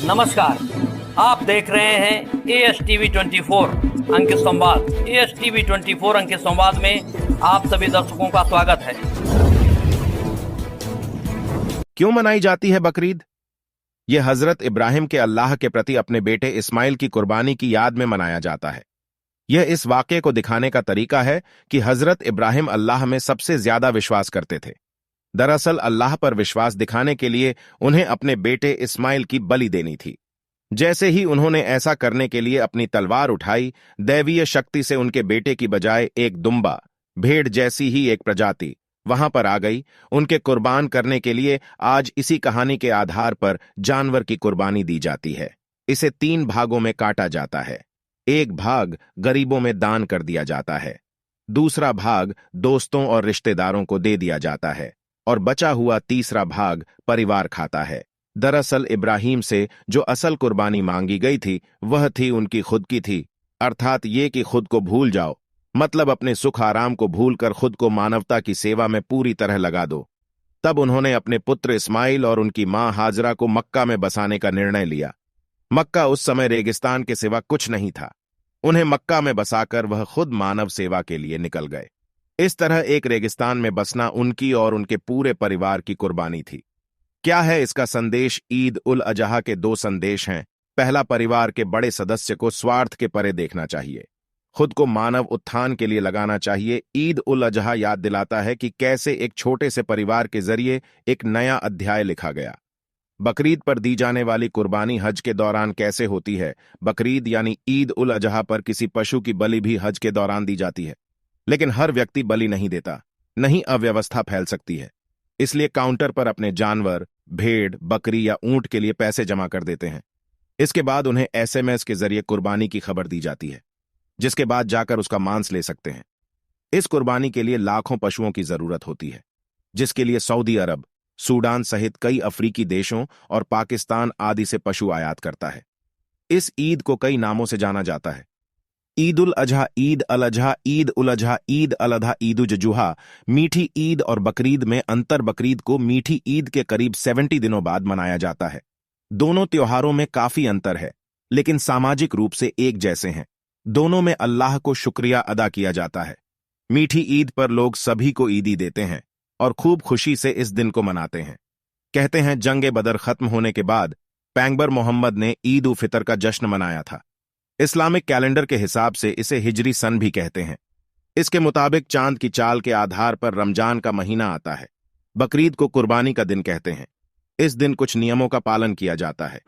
नमस्कार। आप देख रहे हैं ASTV 24 अंक संवाद। ASTV 24 अंक संवाद में आप सभी दर्शकों का स्वागत है। क्यों मनाई जाती है बकरीद? यह हजरत इब्राहिम के अल्लाह के प्रति अपने बेटे इस्माइल की कुर्बानी की याद में मनाया जाता है। यह इस वाक़े को दिखाने का तरीका है कि हजरत इब्राहिम अल्लाह में सबसे ज्यादा विश्वास करते थे। दरअसल अल्लाह पर विश्वास दिखाने के लिए उन्हें अपने बेटे इस्माइल की बलि देनी थी। जैसे ही उन्होंने ऐसा करने के लिए अपनी तलवार उठाई, दैवीय शक्ति से उनके बेटे की बजाय एक दुम्बा, भेड़ जैसी ही एक प्रजाति वहां पर आ गई। उनके कुर्बान करने के लिए आज इसी कहानी के आधार पर जानवर की कुर्बानी दी जाती है। इसे 3 भागों में काटा जाता है। एक भाग गरीबों में दान कर दिया जाता है, दूसरा भाग दोस्तों और रिश्तेदारों को दे दिया जाता है और बचा हुआ तीसरा भाग परिवार खाता है। दरअसल इब्राहिम से जो असल कुर्बानी मांगी गई थी वह थी उनकी खुद की थी, अर्थात ये कि खुद को भूल जाओ, मतलब अपने सुख आराम को भूलकर खुद को मानवता की सेवा में पूरी तरह लगा दो। तब उन्होंने अपने पुत्र इस्माइल और उनकी मां हाजरा को मक्का में बसाने का निर्णय लिया। मक्का उस समय रेगिस्तान के सिवा कुछ नहीं था। उन्हें मक्का में बसाकर वह खुद मानव सेवा के लिए निकल गए। इस तरह एक रेगिस्तान में बसना उनकी और उनके पूरे परिवार की कुर्बानी थी। क्या है इसका संदेश? ईद उल अजहा के 2 संदेश हैं। पहला, परिवार के बड़े सदस्य को स्वार्थ के परे देखना चाहिए, खुद को मानव उत्थान के लिए लगाना चाहिए। ईद उल अजहा याद दिलाता है कि कैसे एक छोटे से परिवार के जरिए एक नया अध्याय लिखा गया। बकरीद पर दी जाने वाली कुर्बानी हज के दौरान कैसे होती है? बकरीद यानी ईद उल अजहा पर किसी पशु की बलि भी हज के दौरान दी जाती है, लेकिन हर व्यक्ति बलि नहीं देता, नहीं अव्यवस्था फैल सकती है। इसलिए काउंटर पर अपने जानवर, भेड़, बकरी या ऊंट के लिए पैसे जमा कर देते हैं। इसके बाद उन्हें SMS के जरिए कुर्बानी की खबर दी जाती है, जिसके बाद जाकर उसका मांस ले सकते हैं। इस कुर्बानी के लिए लाखों पशुओं की जरूरत होती है, जिसके लिए सऊदी अरब, सूडान सहित कई अफ्रीकी देशों और पाकिस्तान आदि से पशु आयात करता है। इस ईद को कई नामों से जाना जाता है। ईद उल अजहा, ईद अल अजहा, ईद उल अजहा, ईद अल अधा, ईद उज जुहा। मीठी ईद और बकरीद में अंतर। बकरीद को मीठी ईद के करीब 70 दिनों बाद मनाया जाता है। दोनों त्योहारों में काफी अंतर है, लेकिन सामाजिक रूप से एक जैसे हैं। दोनों में अल्लाह को शुक्रिया अदा किया जाता है। मीठी ईद पर लोग सभी को ईदी देते हैं और खूब खुशी से इस दिन को मनाते हैं। कहते हैं जंगे बदर खत्म होने के बाद पैगंबर मोहम्मद ने ईद उल फितर का जश्न मनाया था। इस्लामिक कैलेंडर के हिसाब से इसे हिजरी सन भी कहते हैं। इसके मुताबिक चांद की चाल के आधार पर रमजान का महीना आता है। बकरीद को कुर्बानी का दिन कहते हैं। इस दिन कुछ नियमों का पालन किया जाता है।